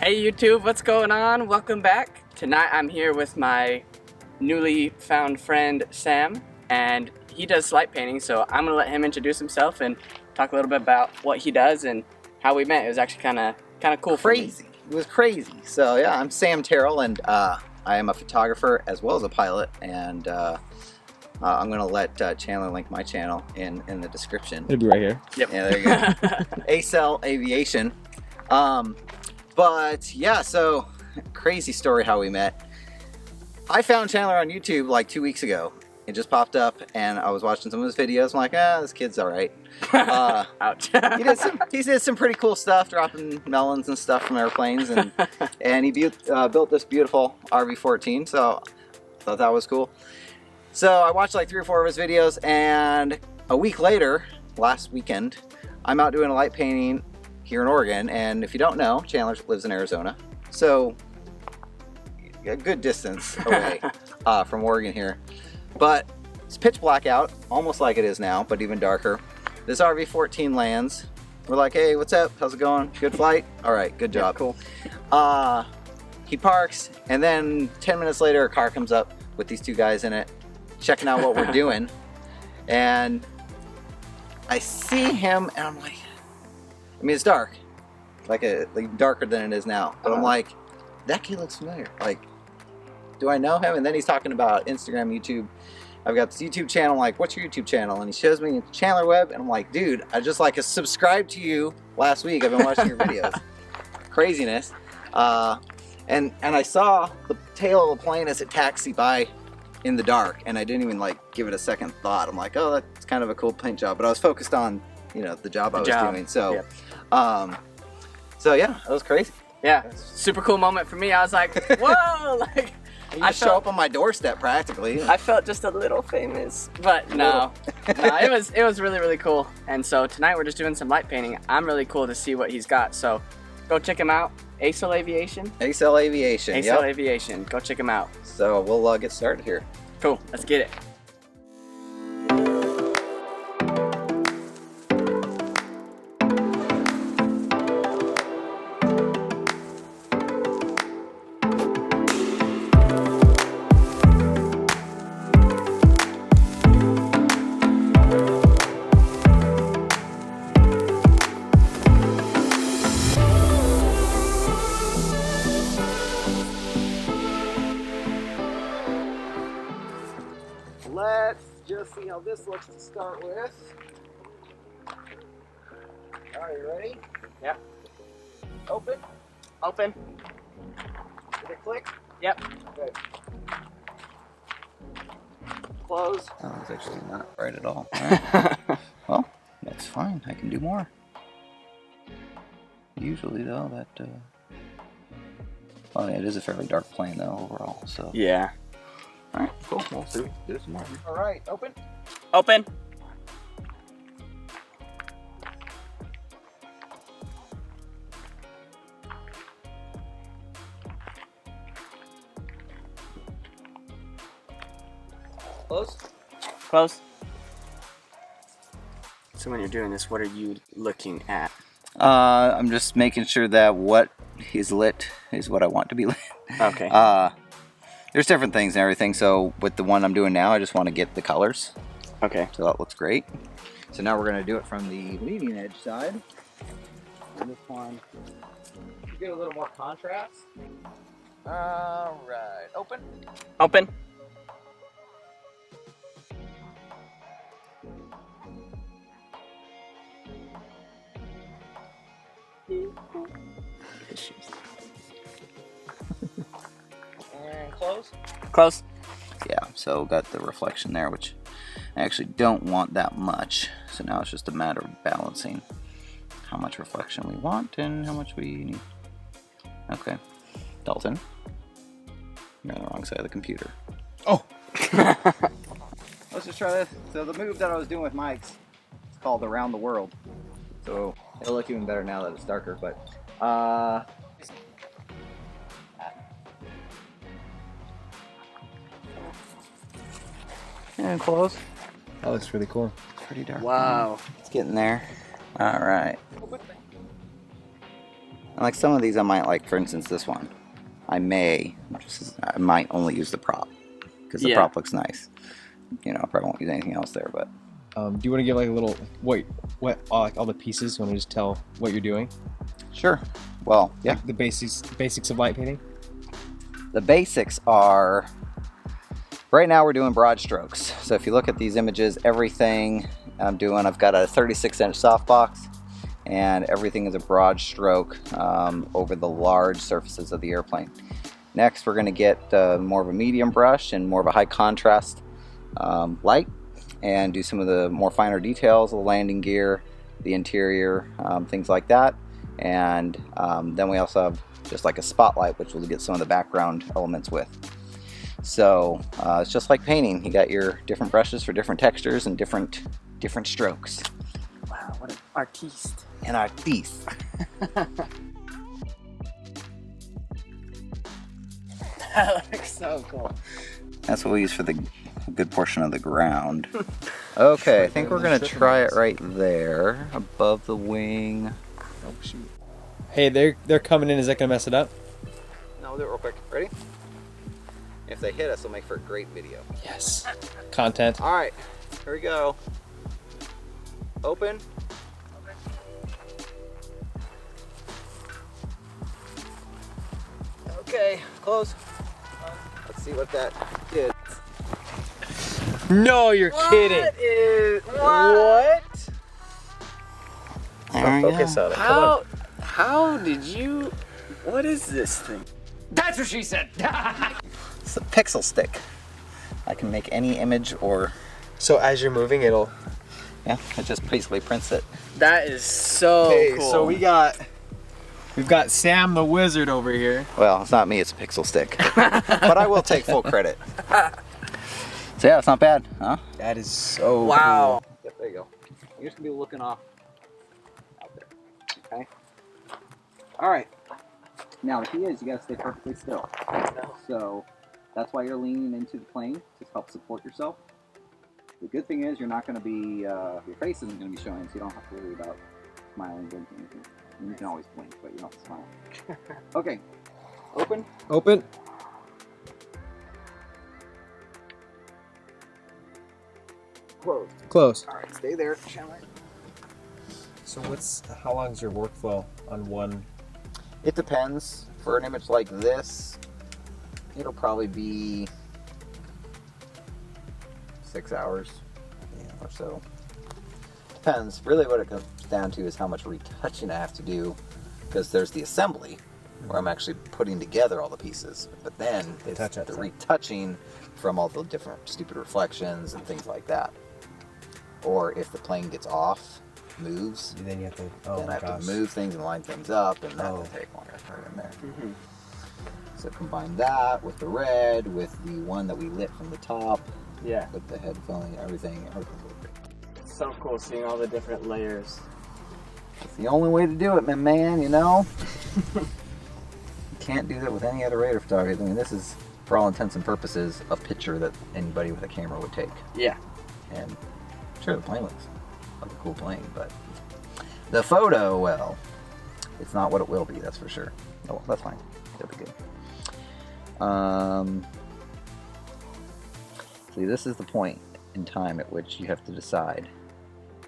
Hey YouTube, what's going on? Welcome back. Tonight I'm here with my newly found friend Sam, and he does light painting, so I'm gonna let him introduce himself and talk a little bit about what he does and how we met. It was actually kind of cool. Crazy. It was crazy. So yeah, I'm Sam Terrell, and I am a photographer as well as a pilot, and I'm gonna let Chandler link my channel in the description. It'll be right here. Yep. Yeah, there you go. Aviation. But yeah, so crazy story how we met. I found Chandler on YouTube like 2 weeks ago. It just popped up, and I was watching some of his videos. I'm like, this kid's all right. Ouch. he did some pretty cool stuff, dropping melons and stuff from airplanes, and he built this beautiful RV-14. So I thought that was cool. So I watched like 3 or 4 of his videos, and a week later, last weekend, I'm out doing a light painting here in Oregon. And if you don't know, Chandler lives in Arizona, so a good distance away from Oregon here. But it's pitch black out, almost like it is now, but even darker. This RV-14 lands. We're like, hey, what's up? How's it going? Good flight? All right, good job. Yeah, cool. He parks, and then 10 minutes later, a car comes up with these 2 guys in it, checking out what we're doing. And I see him, and I'm like, I mean, it's dark, like darker than it is now. But I'm like, that kid looks familiar. Like, do I know him? And then he's talking about Instagram, YouTube. I've got this YouTube channel. I'm like, what's your YouTube channel? And he shows me Chandler Webb, and I'm like, dude, I just subscribed to you last week. I've been watching your videos. Craziness. And I saw the tail of the plane as it taxied by in the dark, and I didn't even give it a second thought. I'm like, oh, that's kind of a cool paint job. But I was focused on, the job I was doing. So, yep. So yeah, that was crazy. Yeah, super cool moment for me. I was like, whoa, I show up on my doorstep practically. I felt just a little famous, but no, it was really, really cool. And so tonight we're just doing some light painting. I'm really cool to see what he's got. So go check him out. Aviation. Aviation. Aviation. Go check him out. So we'll get started here. Cool. Let's get it. Let's just see how this looks to start with. Are you ready? Yep. Open. Open. Did it click? Yep. Good. Close. Oh, it's actually not right at all. Right. Well, that's fine. I can do more. Usually, though, that. Well, it is a fairly dark plane, though, overall. So. Yeah. All right. Cool. We'll do some more. All right. Open. Open. Close. Close. So when you're doing this, what are you looking at? I'm just making sure that what is lit is what I want to be lit. Okay. There's different things and everything. So with the one I'm doing now, I just want to get the colors. Okay. So that looks great. So now we're going to do it from the leading edge side. And this one, get a little more contrast. All right. Open. Open. And close. Close. Yeah, so got the reflection there, which I actually don't want that much. So now it's just a matter of balancing how much reflection we want and how much we need. Okay. Dalton, you're on the wrong side of the computer. Oh! Let's just try this. So the move that I was doing with Mike's, it's called Around the World. So it'll look even better now that it's darker, but and close. That looks really cool. It's pretty dark. Wow. It's getting there. All right. And like some of these I might like, for instance, this one. I might only use the prop because the prop looks nice. You know, I probably won't use anything else there, but. Do you want to give like a little what like all the pieces? You want to just tell what you're doing? Sure. Well, yeah. Like the basics of light painting. The basics are, right now we're doing broad strokes. So if you look at these images, everything I'm doing, I've got a 36-inch softbox, and everything is a broad stroke over the large surfaces of the airplane. Next, we're going to get more of a medium brush and more of a high contrast light, and do some of the more finer details of the landing gear, the interior, things like that. And then we also have just like a spotlight, which we'll get some of the background elements with. So it's just like painting. You got your different brushes for different textures and different strokes. Wow, what an artiste. An artiste. That looks so cool. That's what we use for the good portion of the ground. Okay, I think we're gonna try it right there, above the wing. Oh shoot. Hey, they're coming in. Is that gonna mess it up? No, we'll do it real quick. Ready? If they hit us, it'll make for a great video. Yes. Content. All right, here we go. Open. Okay, close. Let's see what that did. No, you're kidding. What? There we Focus go. on it. Come on. How did you? What is this thing? That's what she said. It's a pixel stick. I can make any image or, So as you're moving, it'll. yeah, it just basically prints it. That is so cool. So we've got Sam the Wizard over here. Well, it's not me, it's a pixel stick. But I will take full credit. So yeah, it's not bad, huh? That is so wow. Yep, there you go. You're just gonna be looking off out there. Okay. All right. Now the key is you gotta stay perfectly still. So that's why you're leaning into the plane to help support yourself. The good thing is you're not gonna be, your face isn't gonna be showing, so you don't have to worry about smiling, blinking, anything. You can always blink, but you don't have to smile. Okay. Open. Open. Close. Close. All right, stay there, Chandler. So how long is your workflow on one? It depends. For an image like this, it'll probably be 6 hours or so. Depends. Really what it comes down to is how much retouching I have to do, because there's the assembly where I'm actually putting together all the pieces, but then it's the retouching from all the different stupid reflections and things like that. Or if the plane gets off, moves, Then you have to. then I have to move things and line things up, and that will take longer to put it in there. Mm-hmm. So combine that with the red, with the one that we lit from the top, Yeah. with the head filling, everything's really great. It's so cool seeing all the different layers. It's the only way to do it, my man, you know? You can't do that with any other radar photography. I mean, this is, for all intents and purposes, a picture that anybody with a camera would take. Yeah. And sure, the plane looks like a cool plane, but the photo, well, it's not what it will be, that's for sure. Oh, well, that's fine. That'll be good. See, this is the point in time at which you have to decide,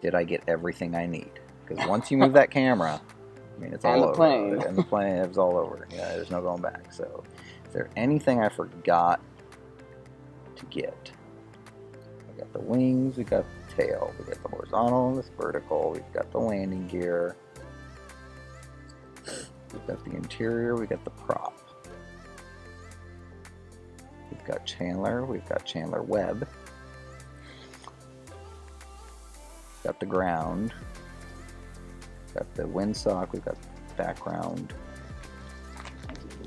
did I get everything I need? Because once you move that camera, I mean, it's all And the over. plane. And the plane, it's all over. Yeah, there's no going back. So, is there anything I forgot to get? We got the wings, we got the tail, we got the horizontal and this vertical, we've got the landing gear, we've got the interior, we got the prop. We've got Chandler, we've got Chandler Webb, got the ground, got the windsock, we've got background.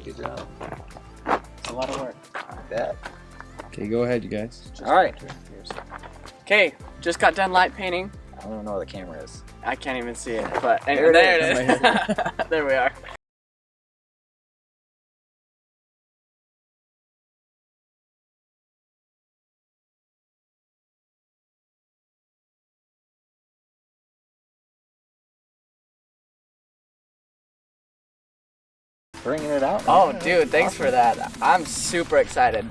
Good job. It's a lot of work. I bet. Okay, go ahead, you guys. All right. Okay, just got done light painting. I don't even know where the camera is. I can't even see it, but anyway, There there it it is. There we are. bringing it out. Oh, man. dude, thanks for that. I'm super excited.